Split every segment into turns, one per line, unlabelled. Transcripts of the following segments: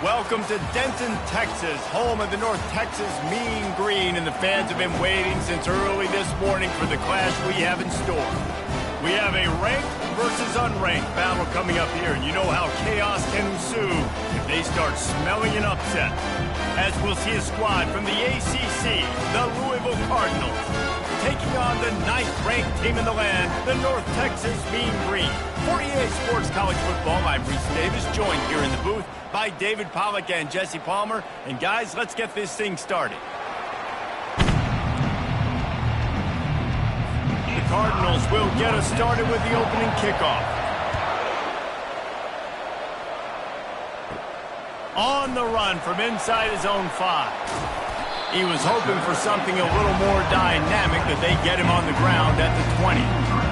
Welcome to Denton, Texas, home of the North Texas Mean Green, and the fans have been waiting since early this morning for the clash we have in store. We have a ranked versus unranked battle coming up here, and you know how chaos can ensue if they start smelling an upset. As we'll see a squad from the ACC, the Louisville Cardinals, taking on the 9th-ranked team in the land, the North Texas Mean Green. For EA Sports College Football, I'm Reese Davis, joined here in the booth by David Pollack and Jesse Palmer. And guys, let's get this thing started. The Cardinals will get us started with the opening kickoff. On the run from inside his own 5. He was hoping for something a little more dynamic, but they get him on the ground at the 20.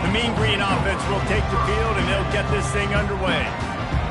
The Mean Green offense will take the field, and they'll get this thing underway.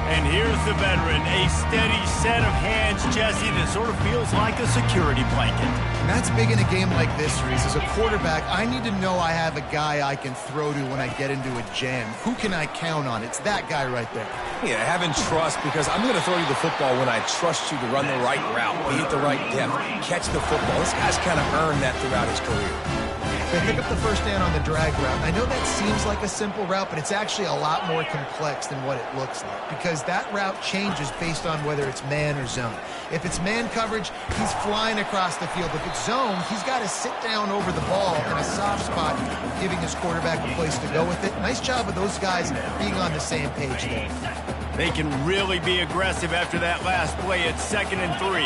And here's the veteran, a steady set of hands, Jesse, that sort of feels like a security blanket.
And that's big in a game like this, Reese. As a quarterback, I need to know I have a guy I can throw to when I get into a jam. Who can I count on? It's that guy right there.
Yeah, having trust, because I'm going to throw you the football when I trust you to run the right route, be at the right depth, catch the football. This guy's kind of earned that throughout his career.
They pick up the first down on the drag route. I know that seems like a simple route, but it's actually a lot more complex than what it looks like, because that route changes based on whether it's man or zone. If it's man coverage, he's flying across the field. If it's zone, he's got to sit down over the ball in a soft spot, giving his quarterback a place to go with it. Nice job of those guys being on the same page there.
They can really be aggressive after that last play at 2nd and 3.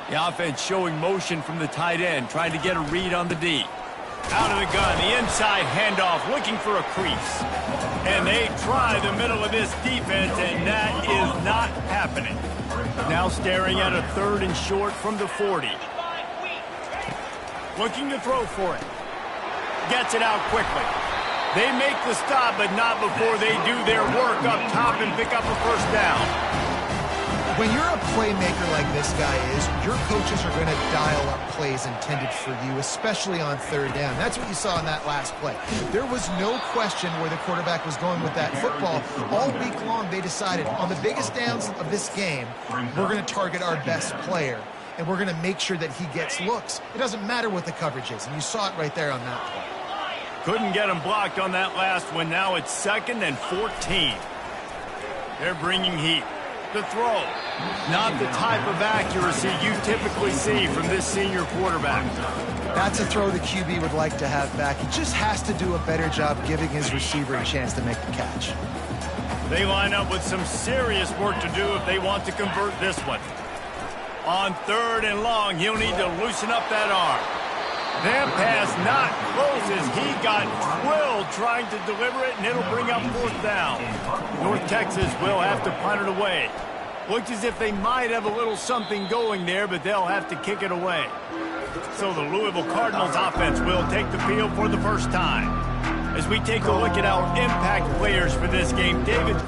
The offense showing motion from the tight end, trying to get a read on the D. Out of the gun, the inside handoff, looking for a crease. And they try the middle of this defense, and that is not happening. Now staring at a 3rd and short from the 40. Looking to throw for it. Gets it out quickly. They make the stop, but not before they do their work up top and pick up a first down.
When you're a playmaker like this guy is, your coaches are going to dial up plays intended for you, especially on 3rd down. That's what you saw in that last play. There was no question where the quarterback was going with that football. All week long, they decided on the biggest downs of this game, we're going to target our best player, and we're going to make sure that he gets looks. It doesn't matter what the coverage is, and you saw it right there on that play.
Couldn't get him blocked on that last one. Now it's 2nd and 14. They're bringing heat. The throw. Not the type of accuracy you typically see from this senior quarterback.
That's a throw the QB would like to have back. He just has to do a better job giving his receiver a chance to make the catch.
They line up with some serious work to do if they want to convert this one. On 3rd and long, he'll need to loosen up that arm. That pass not close as he got twilled trying to deliver it, and it'll bring up 4th down. North Texas will have to punt it away. Looks as if they might have a little something going there, but they'll have to kick it away. So the Louisville Cardinals offense will take the field for the first time. As we take a look at our impact players for this game, David.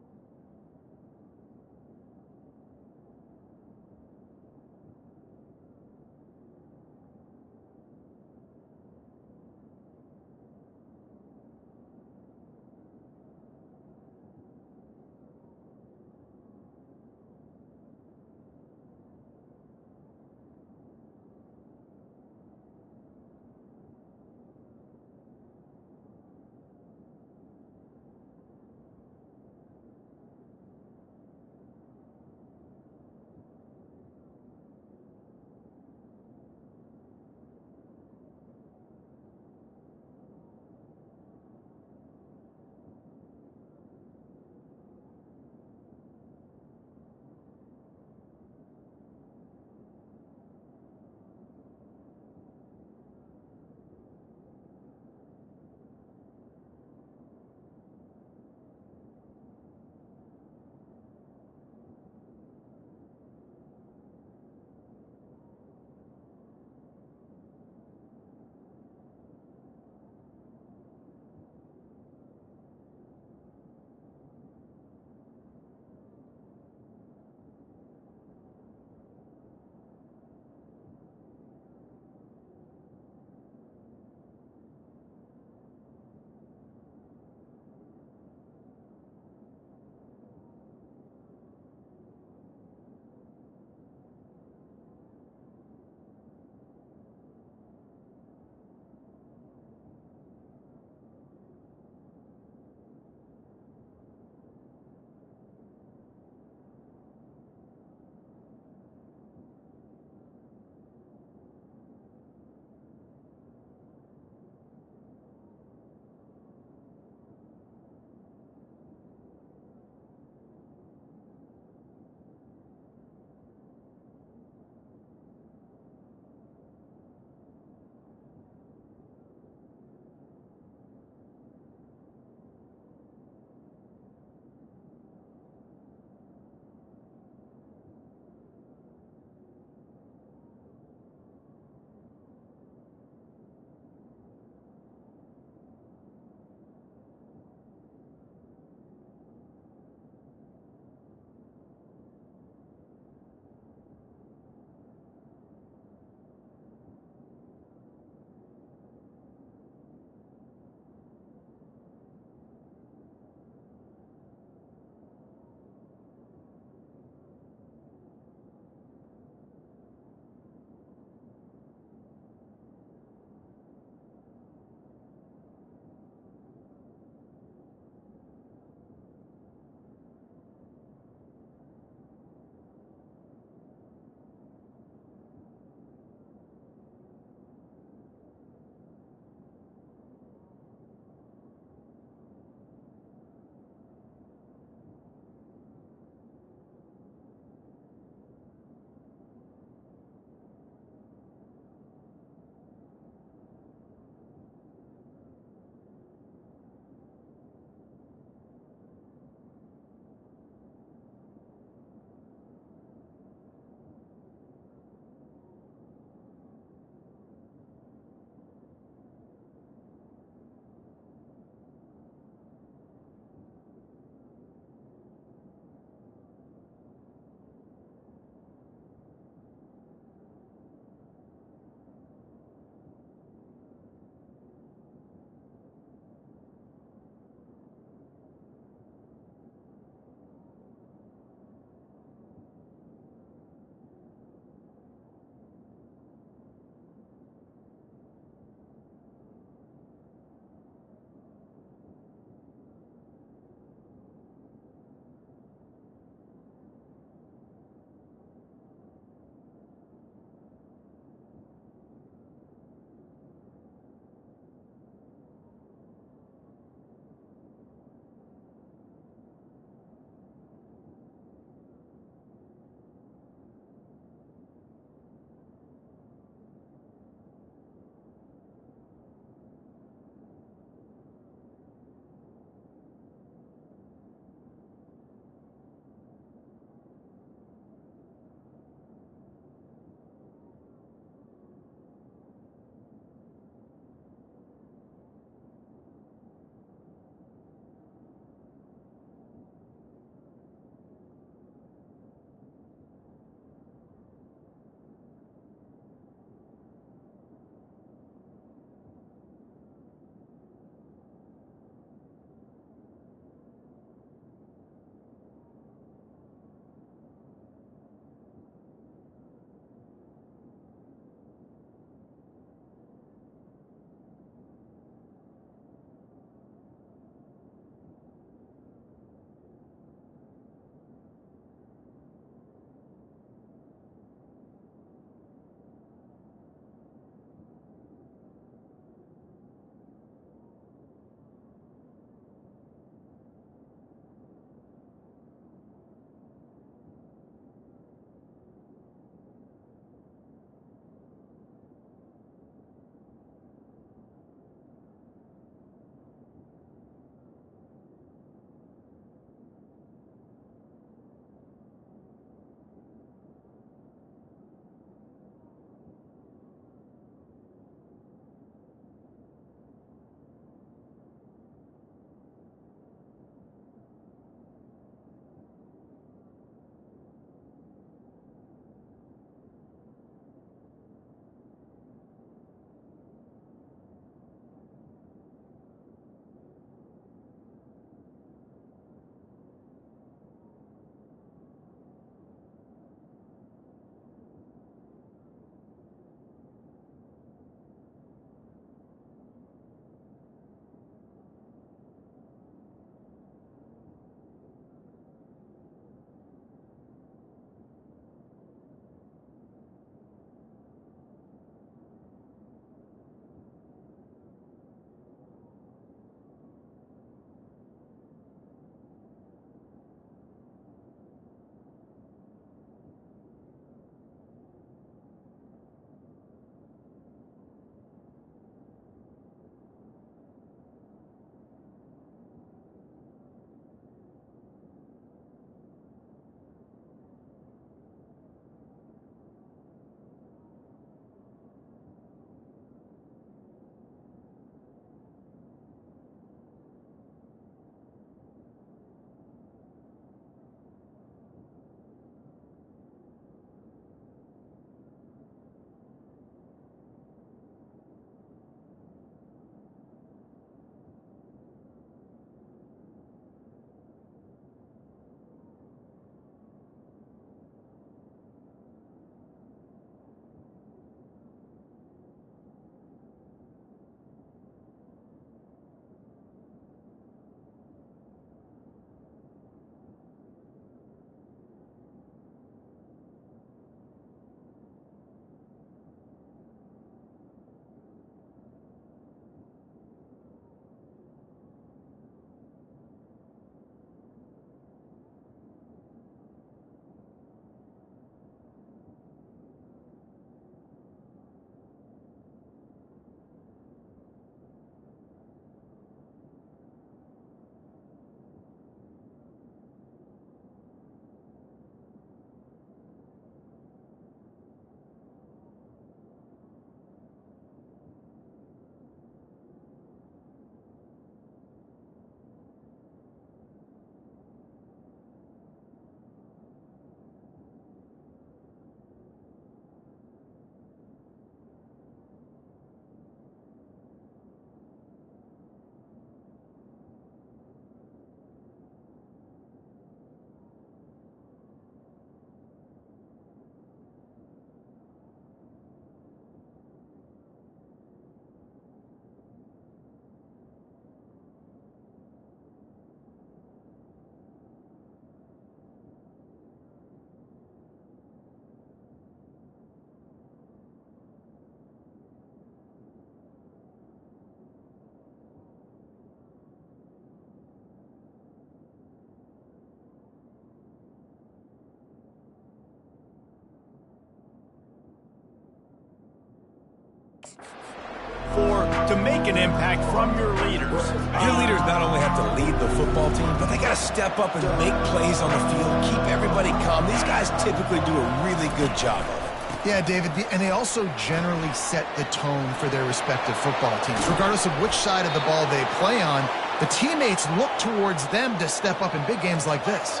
to make an impact from your leaders.
Your leaders not only have to lead the football team, but they got to step up and make plays on the field, keep everybody calm. These guys typically do a really good job of it.
Yeah, David, and they also generally set the tone for their respective football teams. Regardless of which side of the ball they play on, the teammates look towards them to step up in big games like this.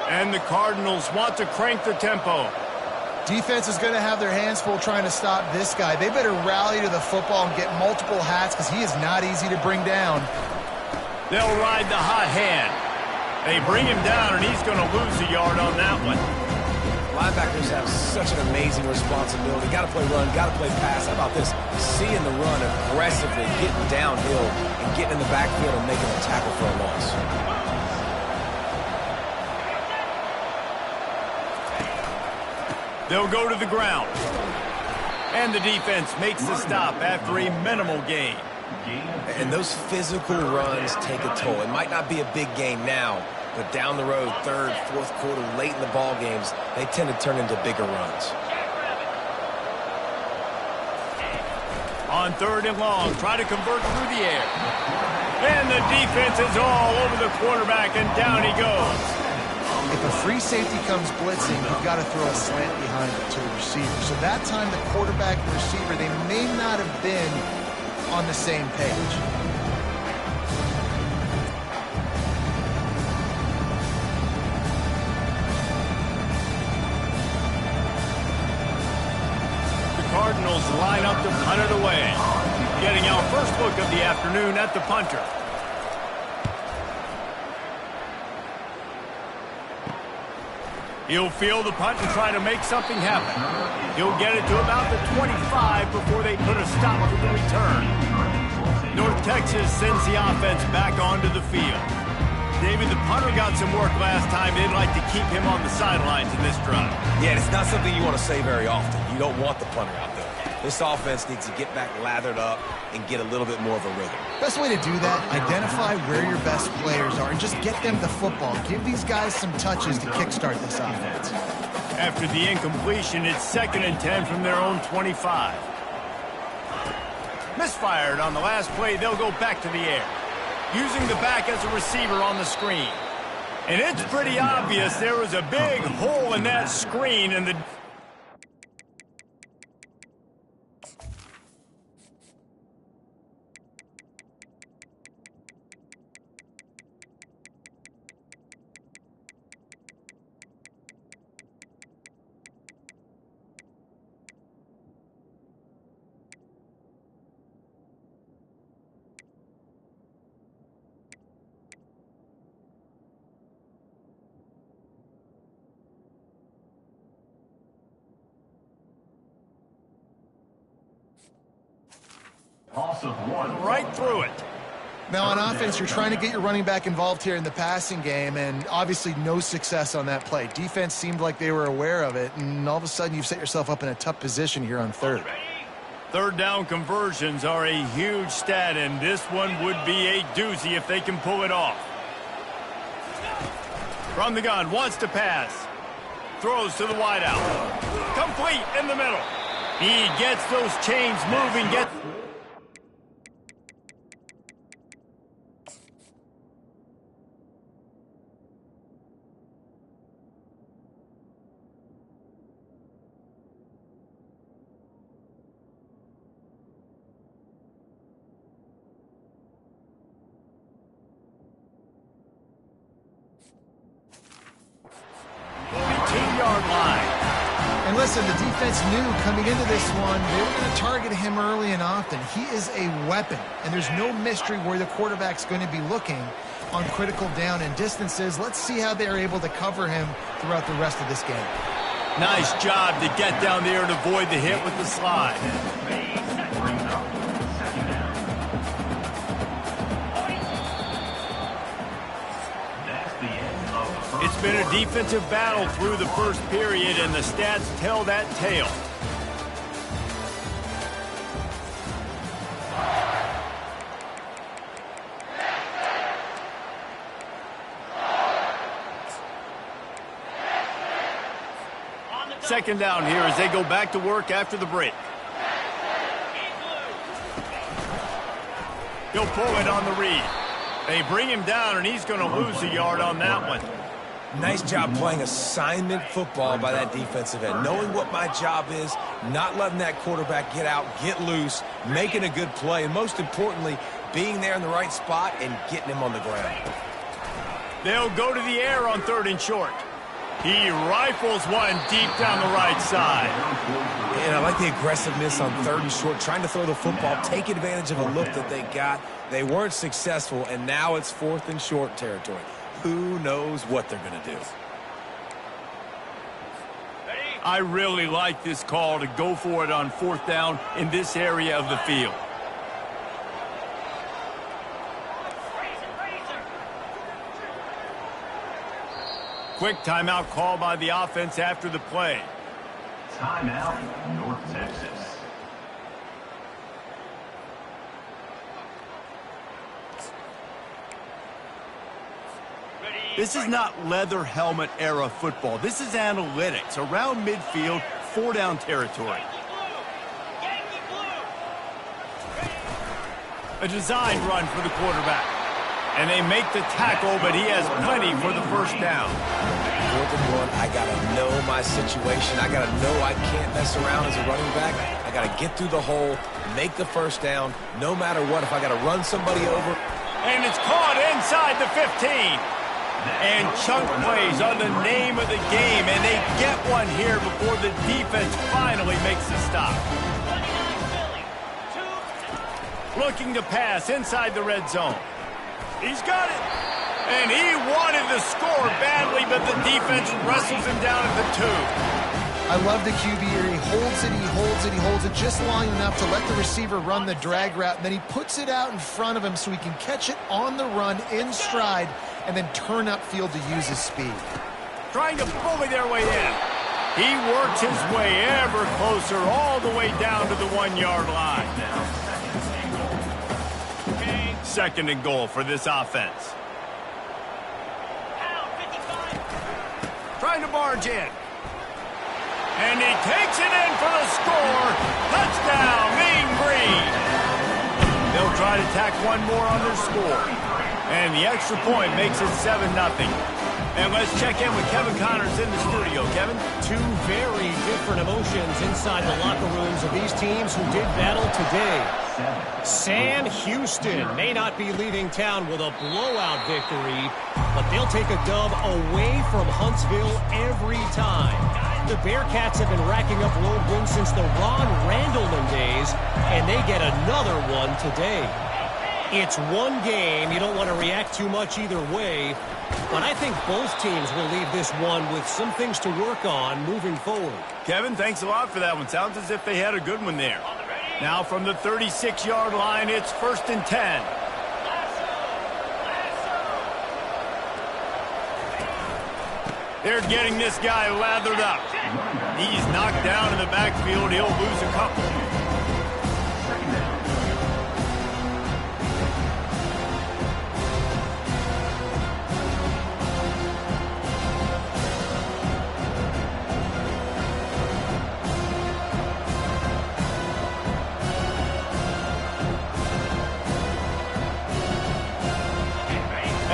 And the Cardinals want to crank the tempo.
Defense is going to have their hands full trying to stop this guy. They better rally to the football and get multiple hats because he is not easy to bring down.
They'll ride the hot hand. They bring him down, and he's going to lose a yard on that one.
Linebackers have such an amazing responsibility. Got to play run, got to play pass. How about this? Seeing the run aggressively, getting downhill, and getting in the backfield and making a tackle for a loss.
They'll go to the ground. And the defense makes the stop after a minimal gain.
And those physical runs take a toll. It might not be a big gain now, but down the road, third, fourth quarter, late in the ball games, they tend to turn into bigger runs.
On 3rd and long, try to convert through the air. And the defense is all over the quarterback, and down he goes.
If a free safety comes blitzing, you've got to throw a slant behind it to the receiver. So that time, the quarterback and receiver, they may not have been on the same page.
The Cardinals line up to punt it away. Getting our first look of the afternoon at the punter. He'll field the punt and try to make something happen. He'll get it to about the 25 before they put a stop to the return. North Texas sends the offense back onto the field. David, the punter got some work last time. They'd like to keep him on the sidelines in this drive.
Yeah, it's not something you want to say very often. You don't want the punter out there. This offense needs to get back lathered up and get a little bit more of a rhythm.
Best way to do that, identify where your best players are and just get them the football. Give these guys some touches to kickstart this offense.
After the incompletion, it's 2nd and 10 from their own 25. Misfired on the last play, they'll go back to the air. Using the back as a receiver on the screen. And it's pretty obvious there was a big hole in that screen, and the right through it.
Now on offense, you're trying to get your running back involved here in the passing game, and obviously no success on that play. Defense seemed like they were aware of it, and all of a sudden you've set yourself up in a tough position here on 3rd.
3rd down conversions are a huge stat, and this one would be a doozy if they can pull it off. From the gun, wants to pass. Throws to the wideout. Complete in the middle. He gets those chains moving,
And listen, the defense knew coming into this one, they were going to target him early and often. He is a weapon, and there's no mystery where the quarterback's going to be looking on critical down and distances. Let's see how they're able to cover him throughout the rest of this game.
Nice job to get down there and avoid the hit with the slide. It's been a defensive battle through the first period, and the stats tell that tale. Second down here as they go back to work after the break. He'll pull it on the read. They bring him down, and he's going to lose a yard on that one.
Nice job playing assignment football by that defensive end. Knowing what my job is, not letting that quarterback get out, get loose, making a good play, and most importantly, being there in the right spot and getting him on the ground.
They'll go to the air on 3rd and short. He rifles one deep down the right side.
And I like the aggressiveness on 3rd and short, trying to throw the football, take advantage of a look that they got. They weren't successful, and now it's 4th and short territory. Who knows what they're going to do?
I really like this call to go for it on 4th down in this area of the field. Quick timeout call by the offense after the play.
Timeout, North Texas.
This is not leather helmet era football. This is analytics around midfield, 4-down territory. A design run for the quarterback. And they make the tackle, but he has plenty for the 1st down.
4th and 1, I got to know my situation. I got to know I can't mess around as a running back. I got to get through the hole, make the 1st down, no matter what. If I got to run somebody over.
And it's caught inside the 15. And chunk plays on the name of the game, and they get one here before the defense finally makes the stop. Looking to pass inside the red zone. He's got it. And he wanted the score badly, but the defense wrestles him down at the 2.
I love the QB here. He holds it, he holds it, he holds it just long enough to let the receiver run the drag route, and then he puts it out in front of him so he can catch it on the run in stride and then turn upfield to use his speed.
Trying to bully their way in. He works his way ever closer all the way down to the 1-yard line. 2nd and goal for this offense. Trying to barge in. And he takes it in for the score. Touchdown, Mean Green. They'll try to tack one more on their score. And the extra point makes it 7-0. And let's check in with Kevin Connors in the studio. Kevin?
Two very different emotions inside the locker rooms of these teams who did battle today. Sam Houston may not be leaving town with a blowout victory, but they'll take a dub away from Huntsville every time. The Bearcats have been racking up road wins since the Ron Randleman days, and they get another one today. It's one game. You don't want to react too much either way, but I think both teams will leave this one with some things to work on moving forward.
Kevin, thanks a lot for that one. Sounds as if they had a good one there. Now from the 36-yard line, it's 1st and 10. They're getting this guy lathered up. He's knocked down in the backfield. He'll lose a couple.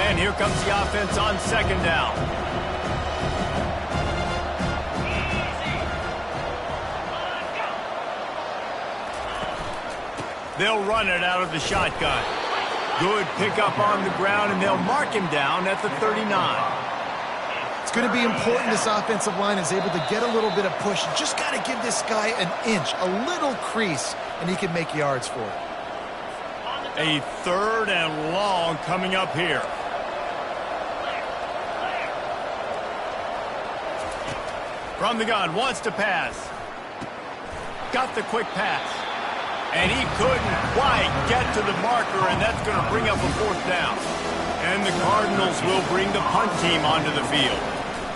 And here comes the offense on 2nd down. They'll run it out of the shotgun. Good pickup on the ground, and they'll mark him down at the 39.
It's going to be important this offensive line is able to get a little bit of push. You just got to give this guy an inch, a little crease, and he can make yards for it.
A 3rd and long coming up here. From the gun, wants to pass. Got the quick pass. And he couldn't quite get to the marker, and that's going to bring up a 4th down. And the Cardinals will bring the punt team onto the field.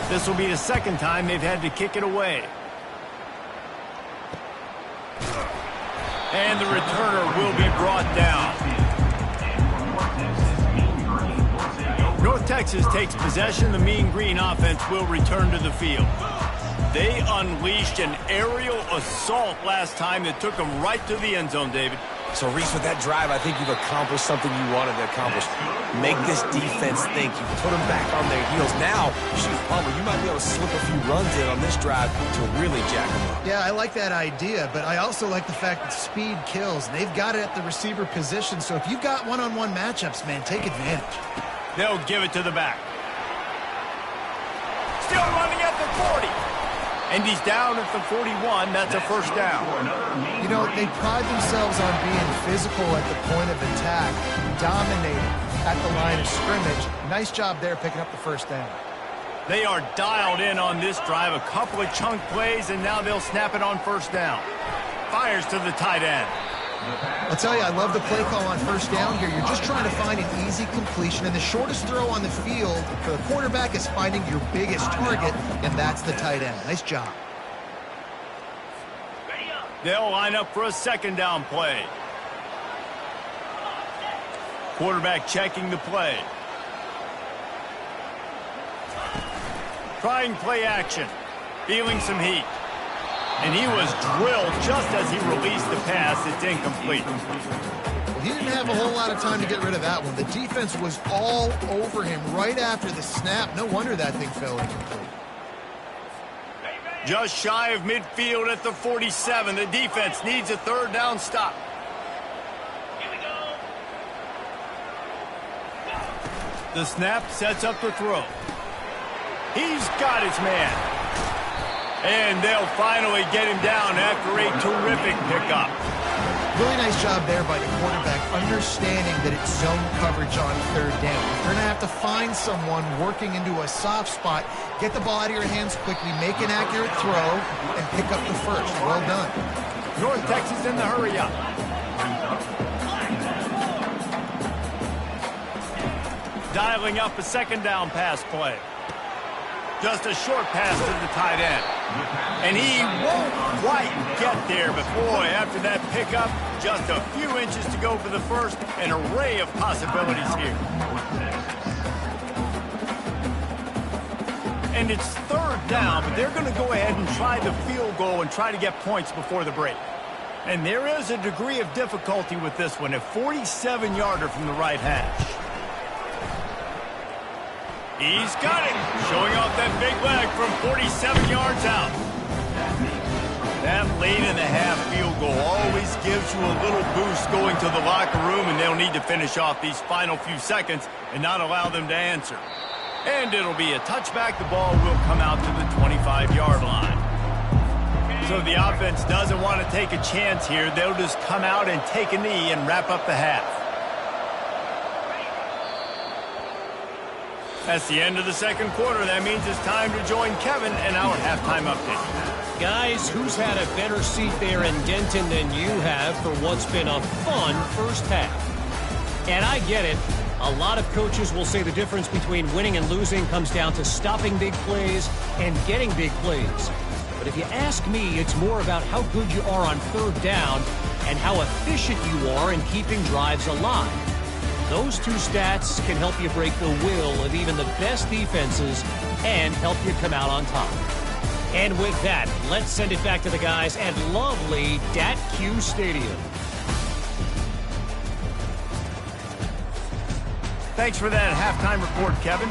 This will be the 2nd time they've had to kick it away. And the returner will be brought down. North Texas takes possession. The Mean Green offense will return to the field. They unleashed an aerial assault last time that took them right to the end zone, David.
So, Reese, with that drive, I think you've accomplished something you wanted to accomplish. Make this defense think. You put them back on their heels. Now, shoot, Palmer, you might be able to slip a few runs in on this drive to really jack them up.
Yeah, I like that idea, but I also like the fact that speed kills. And they've got it at the receiver position, so if you've got one-on-one matchups, man, take advantage.
They'll give it to the back. Still running at the 40. And he's down at the 41. That's a first down.
You know, they pride themselves on being physical at the point of attack, dominating at the line of scrimmage. Nice job there picking up the first down.
They are dialed in on this drive. A couple of chunk plays, and now they'll snap it on first down. Fires to the tight end.
I'll tell you, I love the play call on first down here. You're just trying to find an easy completion, and the shortest throw on the field for the quarterback is finding your biggest target, and that's the tight end. Nice job.
They'll line up for a second down play. Quarterback checking the play. Trying play action. Feeling some heat. And he was drilled just as he released the pass. It's incomplete.
Well, he didn't have a whole lot of time to get rid of that one. The defense was all over him right after the snap. No wonder that thing fell incomplete.
Just shy of midfield at the 47. The defense needs a third down stop. Here we go. The snap sets up the throw. He's got his man. And they'll finally get him down after a terrific pickup.
Really nice job there by the quarterback, understanding that it's zone coverage on third down. If you're going to have to find someone working into a soft spot, get the ball out of your hands quickly, make an accurate throw, and pick up the first. Well done.
North Texas in the hurry up. Dialing up a second down pass play. Just a short pass to the tight end. And he won't quite get there, but boy, after that pickup, just a few inches to go for the first. An array of possibilities here. And it's third down, but they're going to go ahead and try the field goal and try to get points before the break. And there is a degree of difficulty with this one, a 47-yarder from the right hash. He's got it, showing off that big leg from 47 yards out. That late in the half field goal always gives you a little boost going to the locker room, and they'll need to finish off these final few seconds and not allow them to answer. And it'll be a touchback. The ball will come out to the 25-yard line. So the offense doesn't want to take a chance here. They'll just come out and take a knee and wrap up the half. That's the end of the second quarter. That means it's time to join Kevin in our halftime update.
Guys, who's had a better seat there in Denton than you have for what's been a fun first half? And I get it. A lot of coaches will say the difference between winning and losing comes down to stopping big plays and getting big plays. But if you ask me, it's more about how good you are on third down and how efficient you are in keeping drives alive. Those two stats can help you break the will of even the best defenses and help you come out on top. And with that, let's send it back to the guys at lovely DATQ Stadium.
Thanks for that halftime report, Kevin.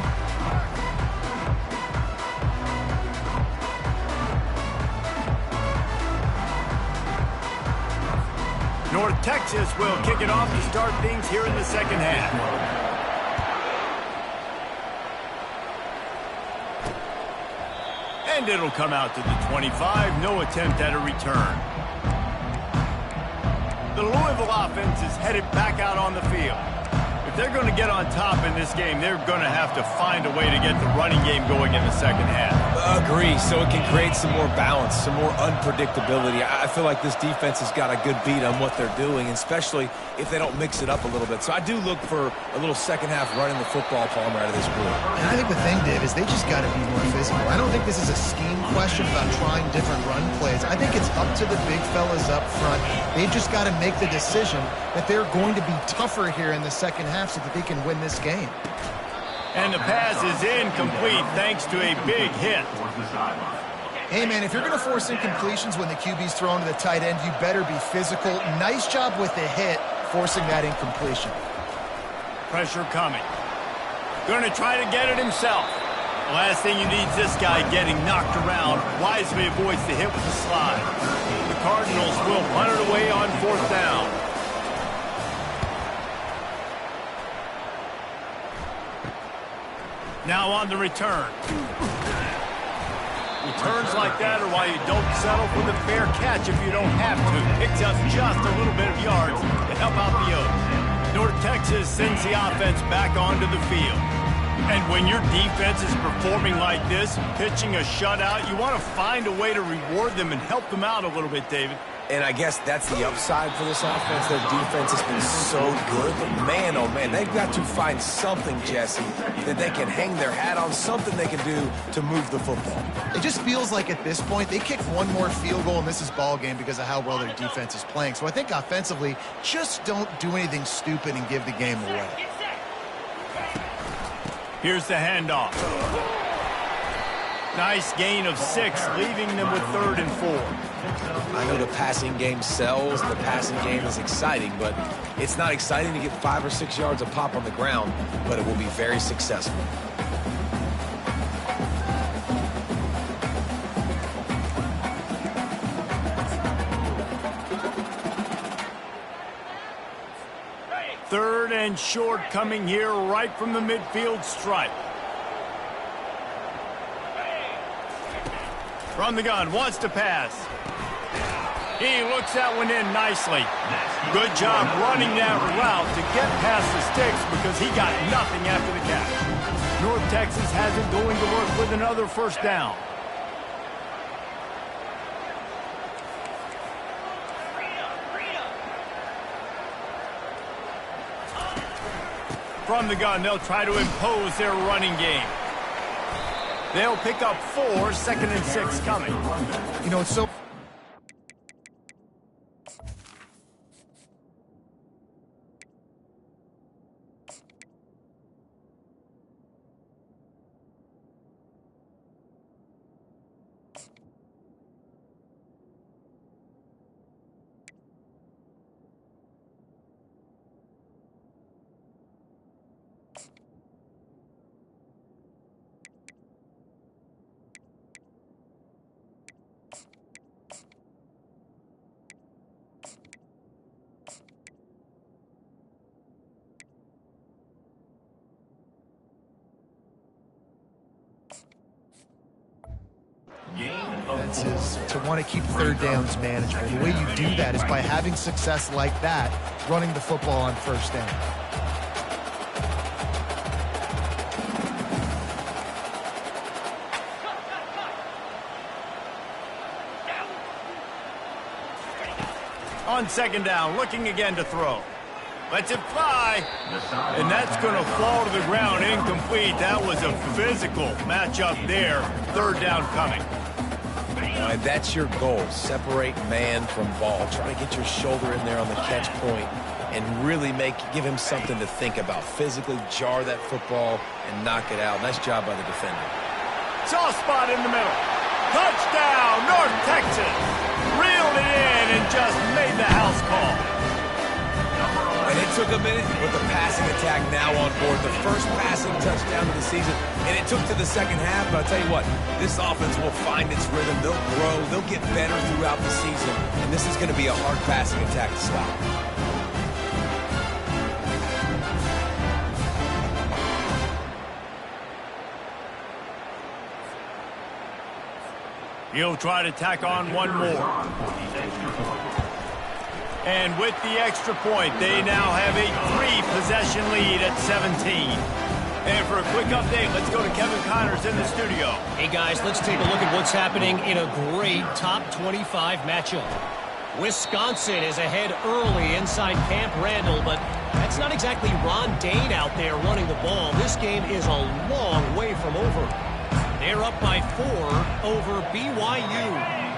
North Texas will kick it off to start things here in the second half. And it'll come out to the 25. No attempt at a return. The Louisville offense is headed back out on the field. If they're going to get on top in this game, they're going to have to find a way to get the running game going in the second half.
Agree, so it can create some more balance, some more unpredictability. I feel like this defense has got a good beat on what they're doing, especially if they don't mix it up a little bit. So I do look for a little second half running the football, Palmer, out of this group.
And I think the thing, Dave, is they just got to be more physical. I don't think this is a scheme question about trying different run plays. I think it's up to the big fellas up front. They've just got to make the decision that they're going to be tougher here in the second half so that they can win this game.
And the pass is incomplete thanks to a big hit.
Hey, man, if you're going to force incompletions when the QB's thrown to the tight end, you better be physical. Nice job with the hit, forcing that incompletion.
Pressure coming. Going to try to get it himself. The last thing you need is this guy getting knocked around. Wisely avoids the hit with the slide. The Cardinals will punt it away on 4th down. Now on the return. Returns like that are why you don't settle for the fair catch if you don't have to. Picks up just a little bit of yards to help out the Oaks. North Texas sends the offense back onto the field. And when your defense is performing like this, pitching a shutout, you want to find a way to reward them and help them out a little bit, David.
And I guess that's the upside for this offense. Their defense has been so good. But man, oh man, they've got to find something, Jesse, that they can hang their hat on, something they can do to move the football.
It just feels like at this point, they kick one more field goal and this is ball game because of how well their defense is playing. So I think offensively, just don't do anything stupid and give the game away.
Here's the handoff. Nice gain of 6, leaving them with 3rd and 4.
I know the passing game sells, the passing game is exciting, but it's not exciting to get 5 or 6 yards a pop on the ground, but it will be very successful.
Third and short coming here right from the midfield stripe. From the gun, wants to pass. He looks that one in nicely. Good job running that route to get past the sticks because he got nothing after the catch. North Texas has it going to work with another 1st down. From the gun, they'll try to impose their running game. They'll pick up 4, 2nd and 6 coming.
You know, it's so... Is to want to keep 3rd downs manageable. The way you do that is by having success like that, running the football on 1st down.
On 2nd down, looking again to throw. Lets it fly, and that's going to fall to the ground incomplete. That was a physical matchup there. 3rd down coming.
And that's your goal. Separate man from ball. Try to get your shoulder in there on the catch point and really give him something to think about. Physically jar that football and knock it out. Nice job by the defender.
Soft spot in the middle. Touchdown, North Texas. Reeled it in and just made the house call.
And it took a minute, but the passing attack now on board. The first passing touchdown of the season, and it took to the 2nd half. But I'll tell you what, this offense will find its rhythm. They'll grow. They'll get better throughout the season. And this is going to be a hard passing attack to stop.
He'll try to tack on one more. And with the extra point, they now have a 3-possession lead at 17. And for a quick update, let's go to Kevin Connors in the studio.
Hey, guys, let's take a look at what's happening in a great top 25 matchup. Wisconsin is ahead early inside Camp Randall, but that's not exactly Ron Dane out there running the ball. This game is a long way from over. They're up by 4 over BYU.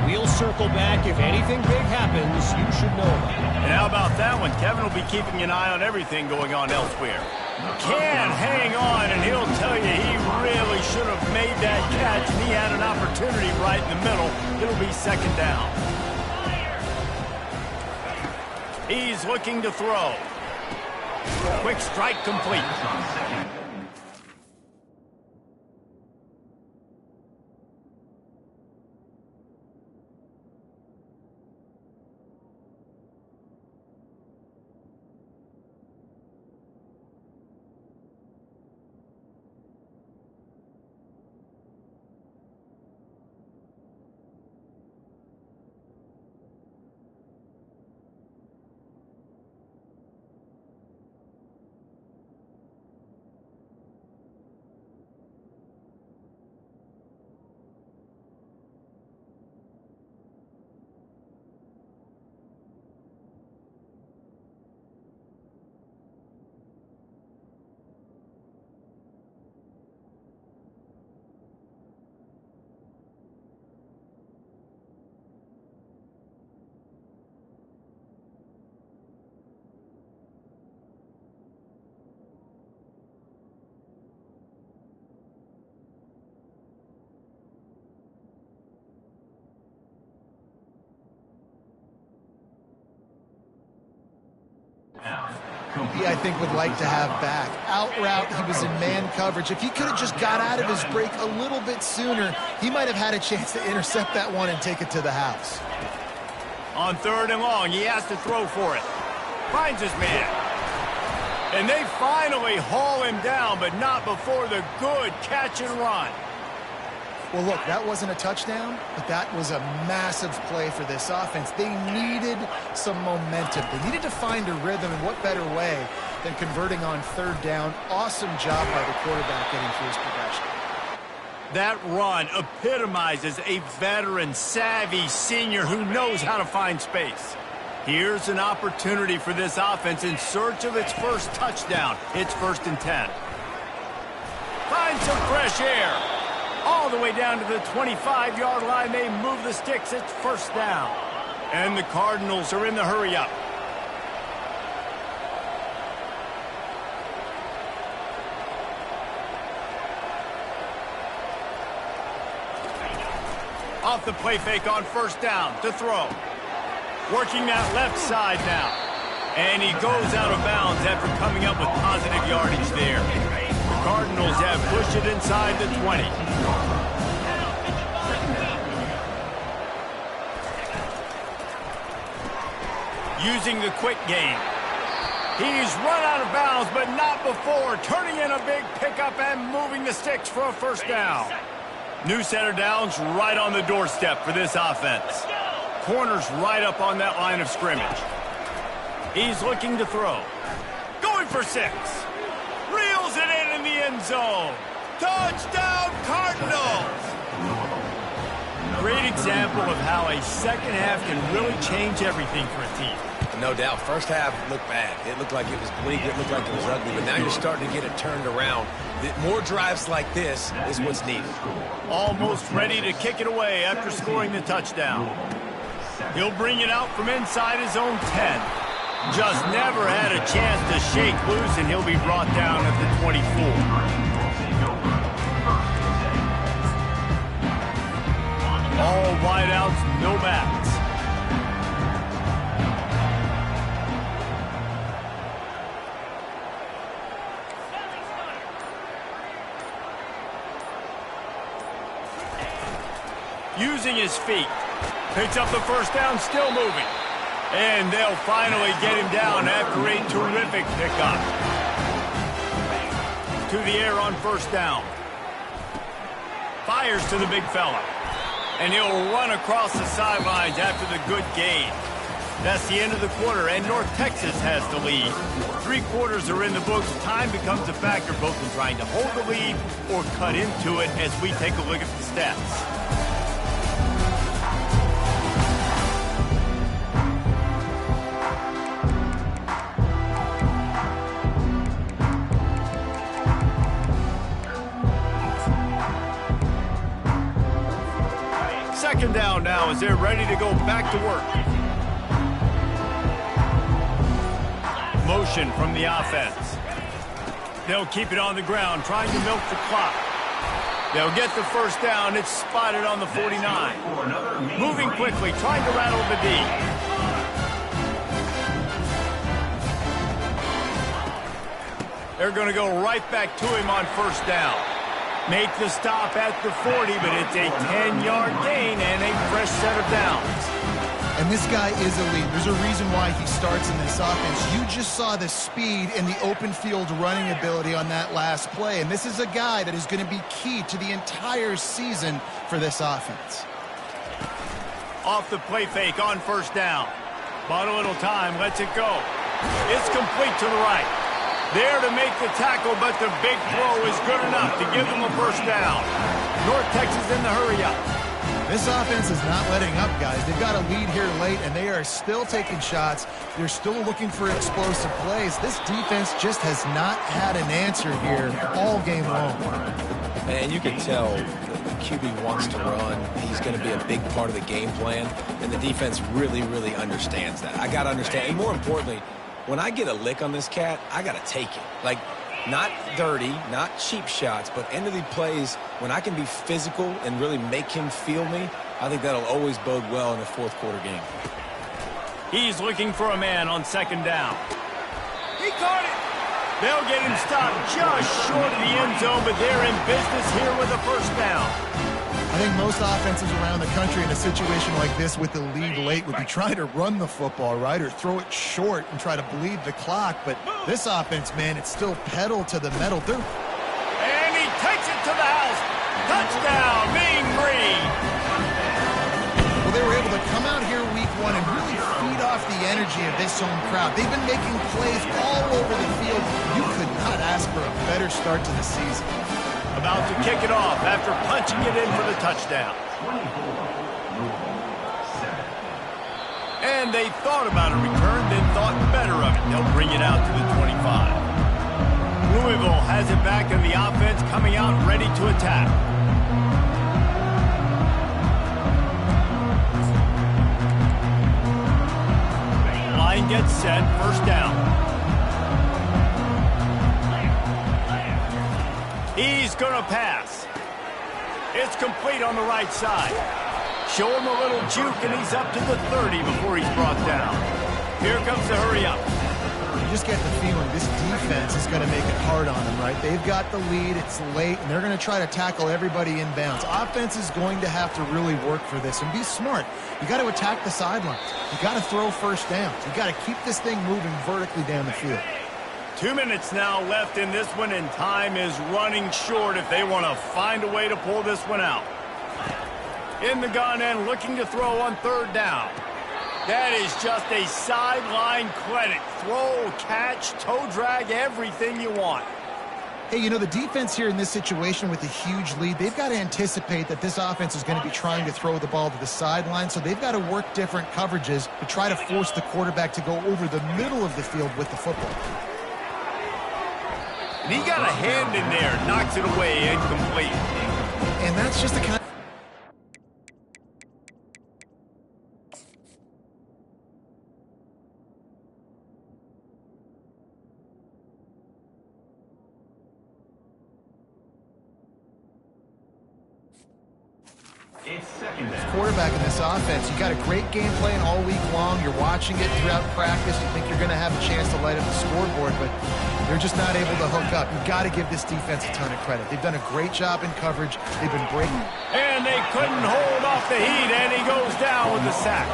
We'll circle back. If anything big happens, you should know about it.
And how about that one? Kevin will be keeping an eye on everything going on elsewhere. Can hang on, and he'll tell you he really should have made that catch, and he had an opportunity right in the middle. It'll be second down. He's looking to throw. Quick strike complete.
He, I think, would like to have back. Out route, he was in man coverage. If he could have just got out of his break a little bit sooner, he might have had a chance to intercept that one and take it to the house.
On third and long, he has to throw for it. Finds his man. And they finally haul him down, but not before the good catch and run.
Well, look, that wasn't a touchdown, but that was a massive play for this offense. They needed some momentum. They needed to find a rhythm, and what better way than converting on third down. Awesome job by the quarterback getting through his progression.
That run epitomizes a veteran, savvy senior who knows how to find space. Here's an opportunity for this offense in search of its first touchdown. It's 1st and 10. Find some fresh air. All the way down to the 25-yard line, they move the sticks. It's 1st down. And the Cardinals are in the hurry-up. Off the play fake on 1st down to throw. Working that left side now. And he goes out of bounds after coming up with positive yardage there. The Cardinals have pushed it inside the 20. Using the quick game. He's run out of bounds, but not before turning in a big pickup and moving the sticks for a 1st down. New set of downs right on the doorstep for this offense. Corners right up on that line of scrimmage. He's looking to throw. Going for 6. Reels it in the end zone. Touchdown, Cardinals! Great example of how a second half can really change everything for a team.
No doubt. First half looked bad. It looked like it was bleak. It looked like it was ugly. But now you're starting to get it turned around. More drives like this is what's needed.
Almost ready to kick it away after scoring the touchdown. He'll bring it out from inside his own 10. Just never had a chance to shake loose, and he'll be brought down at the 24. All wideouts, no backs. Using his feet. Picks up the 1st down, still moving. And they'll finally get him down after a terrific pickup. To the air on 1st down. Fires to the big fella. And he'll run across the sidelines after the good gain. That's the end of the quarter, and North Texas has the lead. 3 quarters are in the books. Time becomes a factor both in trying to hold the lead or cut into it as we take a look at the stats. Second down now as they're ready to go back to work. Motion from the offense. They'll keep it on the ground, trying to milk the clock. They'll get the first down. It's spotted on the 49. Moving quickly, trying to rattle the D. They're going to go right back to him on first down. Make the stop at the 40, but it's a 10-yard gain and a fresh set of downs.
And this guy is elite. There's a reason why he starts in this offense. You just saw the speed and the open field running ability on that last play. And this is a guy that is going to be key to the entire season for this offense.
Off the play fake on first down. Bought a little time, lets it go. It's complete to the right. There to make the tackle, but the big throw is good enough to give them a first down. North Texas in the hurry-up.
This offense is not letting up, guys. They've got a lead here late, and they are still taking shots. They're still looking for explosive plays. This defense just has not had an answer here all game long.
And you can tell the QB wants to run. He's going to be a big part of the game plan, and the defense really, really understands that. I got to understand. And more importantly, when I get a lick on this cat, I got to take it. Like, not dirty, not cheap shots, but end of the plays, when I can be physical and really make him feel me, I think that'll always bode well in a fourth quarter game.
He's looking for a man on second down. He caught it. They'll get him stopped just short of the end zone, but they're in business here with a first down.
I think most offenses around the country in a situation like this with the lead late would be trying to run the football, right, or throw it short and try to bleed the clock. But this offense, man, it's still pedal to the metal.
And he takes it to the house. Touchdown, Mean Green.
Well, they were able to come out here week one and really feed off the energy of this home crowd. They've been making plays all over the field. You could not ask for a better start to the season.
About to kick it off after punching it in for the touchdown. And they thought about a return, then thought better of it. They'll bring it out to the 25. Louisville has it back in the offense, coming out ready to attack. Line gets set, first down. He's going to pass. It's complete on the right side. Show him a little juke, and he's up to the 30 before he's brought down. Here comes the hurry-up.
You just get the feeling this defense is going to make it hard on them, right? They've got the lead, it's late, and they're going to try to tackle everybody inbounds. Offense is going to have to really work for this and be smart. You got to attack the sidelines. You got to throw first downs. You got to keep this thing moving vertically down the field.
2 minutes now left in this one, and time is running short if they want to find a way to pull this one out. In the gun and looking to throw on third down. That is just a sideline credit. Throw, catch, toe drag, everything you want.
Hey, you know, the defense here in this situation with a huge lead, they've got to anticipate that this offense is going to be trying to throw the ball to the sideline, so they've got to work different coverages to try to force the quarterback to go over the middle of the field with the football.
And he got a hand in there, knocks it away, incomplete.
And that's just the kind of... quarterback in this offense. You got a great game plan all week long. You're watching it throughout practice. You think you're going to have a chance to light up the scoreboard, but they're just not able to hook up. You've got to give this defense a ton of credit. They've done a great job in coverage. They've been breaking.
And they couldn't hold off the heat, and he goes down with the sack.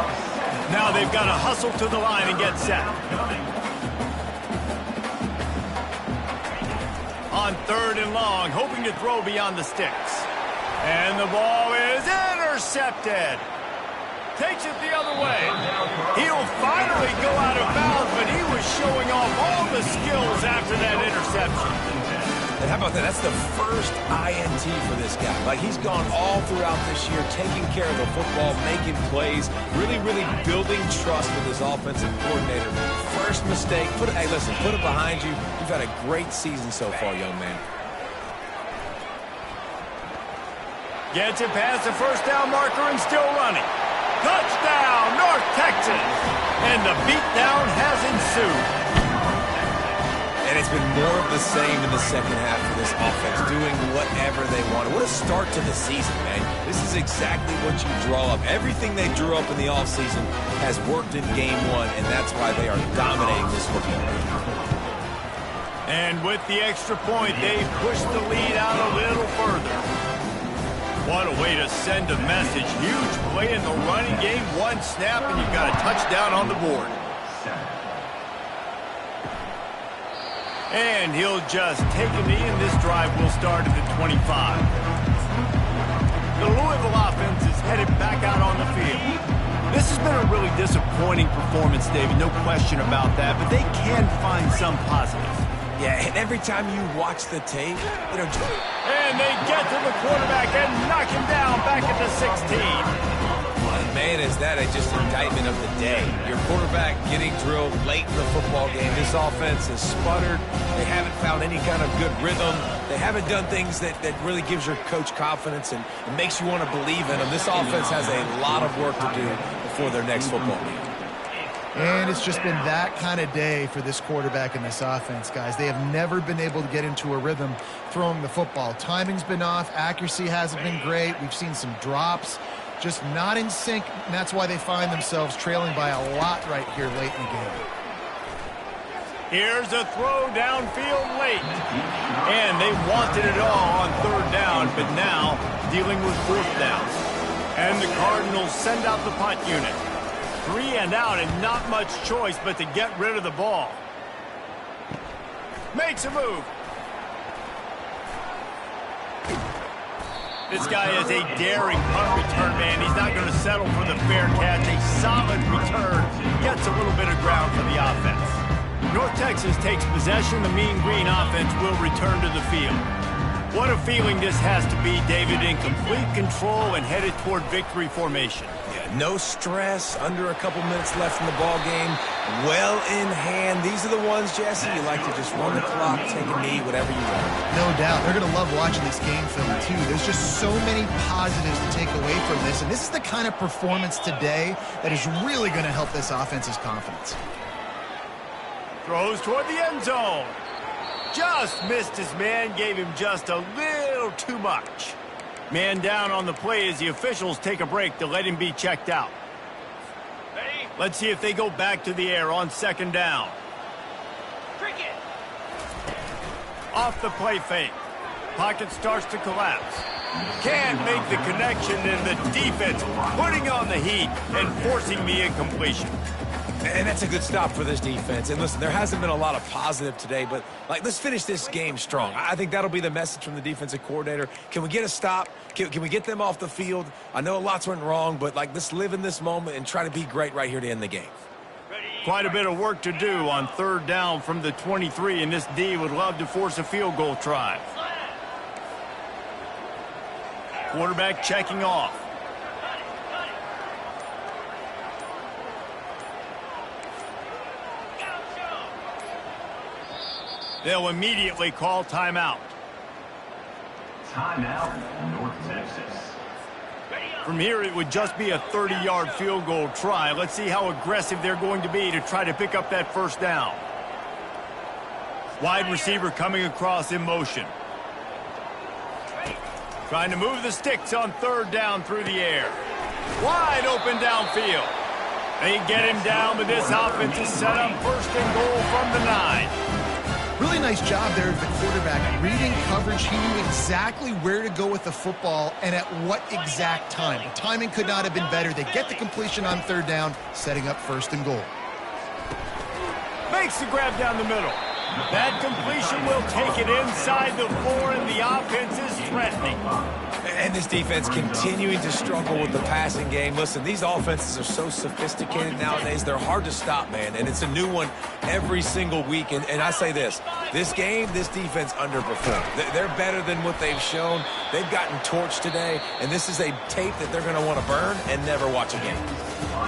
Now they've got to hustle to the line and get set. On third and long, hoping to throw beyond the sticks. And the ball is intercepted. Takes it the other way. He'll finally go out of bounds, but he was showing off all the skills after that interception.
And how about that? That's the first INT for this guy. Like, he's gone all throughout this year, taking care of the football, making plays, really, really building trust with his offensive coordinator. First mistake, hey, listen, put it behind you. You've had a great season so far, young man.
Gets it past the first down marker and still running. Touchdown, North Texas! And the beatdown has ensued.
And it's been more of the same in the second half for this offense, doing whatever they wanted. What a start to the season, man. This is exactly what you draw up. Everything they drew up in the offseason has worked in game one, and that's why they are dominating this football game.
And with the extra point, they pushed the lead out a little further. What a way to send a message. Huge play in the running game. One snap, and you've got a touchdown on the board. And he'll just take a knee, and this drive will start at the 25. The Louisville offense is headed back out on the field. This has been a really disappointing performance, David, no question about that, but they can find some positives.
Yeah, and every time you watch the tape,
and they get to the quarterback and knock him down back at the 16.
Man, is that just an indictment of the day. Your quarterback getting drilled late in the football game. This offense has sputtered. They haven't found any kind of good rhythm. They haven't done things that really gives your coach confidence and makes you want to believe in them. This offense has a lot of work to do before their next football game.
And it's just been that kind of day for this quarterback and this offense, guys. They have never been able to get into a rhythm throwing the football. Timing's been off. Accuracy hasn't been great. We've seen some drops. Just not in sync, and that's why they find themselves trailing by a lot right here late in the game.
Here's a throw downfield late. And they wanted it all on third down, but now dealing with fourth down. And the Cardinals send out the punt unit. 3 and out, and not much choice but to get rid of the ball. Makes a move. This guy is a daring punt return man. He's not going to settle for the fair catch. A solid return. Gets a little bit of ground for the offense. North Texas takes possession. The Mean Green offense will return to the field. What a feeling this has to be, David, in complete control and headed toward victory formation.
Yeah, no stress, under a couple minutes left in the ball game. Well in hand. These are the ones, Jesse, you like to just run the clock, take a knee, whatever you want.
No doubt. They're going to love watching this game film, too. There's just so many positives to take away from this, and this is the kind of performance today that is really going to help this offense's confidence.
Throws toward the end zone. Just missed his man, gave him just a little too much. Man down on the play as the officials take a break to let him be checked out. Let's see if they go back to the air on second down. Off the play fake. Pocket starts to collapse. Can't make the connection, and the defense putting on the heat and forcing the incompletion.
And that's a good stop for this defense. And listen, there hasn't been a lot of positive today, but let's finish this game strong. I think that'll be the message from the defensive coordinator. Can we get a stop? Can we get them off the field? I know lots went wrong, but let's live in this moment and try to be great right here to end the game.
Quite a bit of work to do on third down from the 23, and this D would love to force a field goal try. Quarterback checking off. They'll immediately call timeout.
Timeout, North Texas.
From here, it would just be a 30-yard field goal try. Let's see how aggressive they're going to be to try to pick up that first down. Wide receiver coming across in motion. Trying to move the sticks on third down through the air. Wide open downfield. They get him down, but this offense is set up first and goal from the 9.
Really nice job there of the quarterback. Reading coverage, he knew exactly where to go with the football and at what exact time. The timing could not have been better. They get the completion on third down, setting up first and goal.
Makes the grab down the middle. That completion will take it inside the 4, and the offense is threatening.
And this defense continuing to struggle with the passing game. Listen, these offenses are so sophisticated nowadays. They're hard to stop, man. And it's a new one every single week. And I say this game, this defense underperformed. They're better than what they've shown. They've gotten torched today. And this is a tape that they're going to want to burn and never watch again.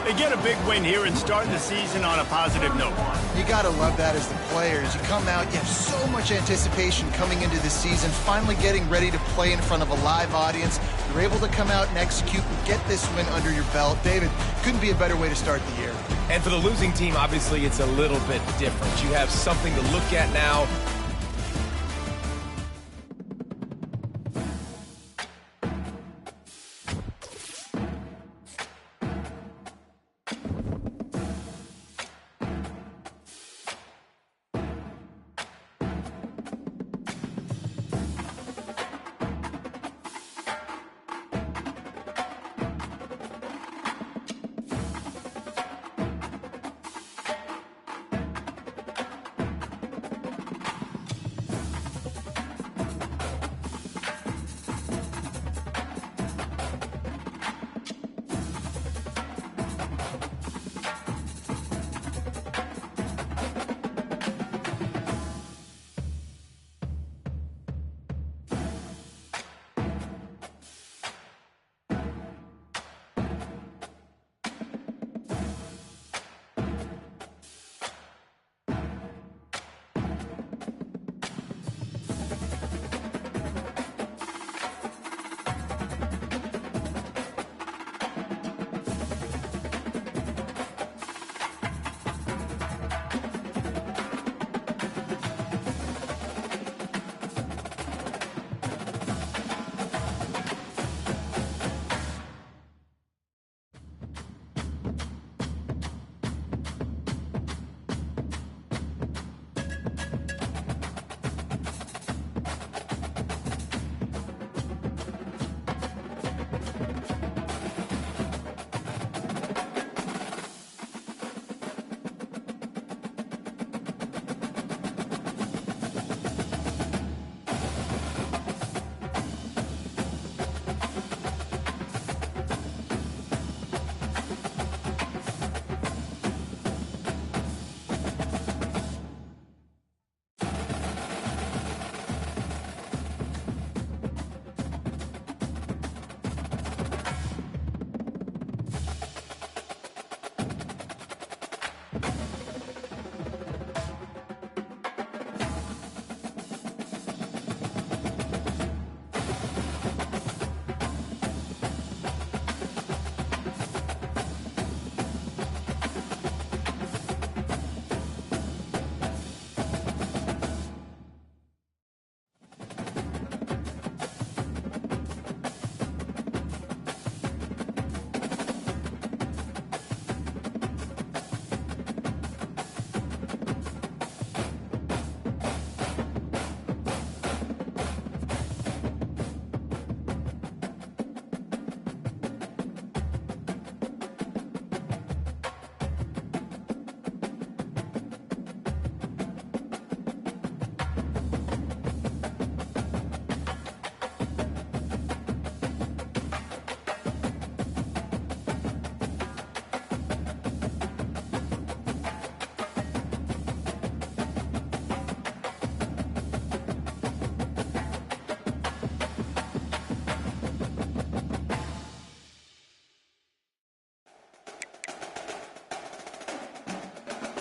They get a big win here and start the season on a positive note.
You got to love that as the players. You come out, you have so much anticipation coming into the season, finally getting ready to play in front of a live audience. You're able to come out and execute and get this win under your belt. David, couldn't be a better way to start the year.
And for the losing team, obviously, it's a little bit different. You have something to look at now.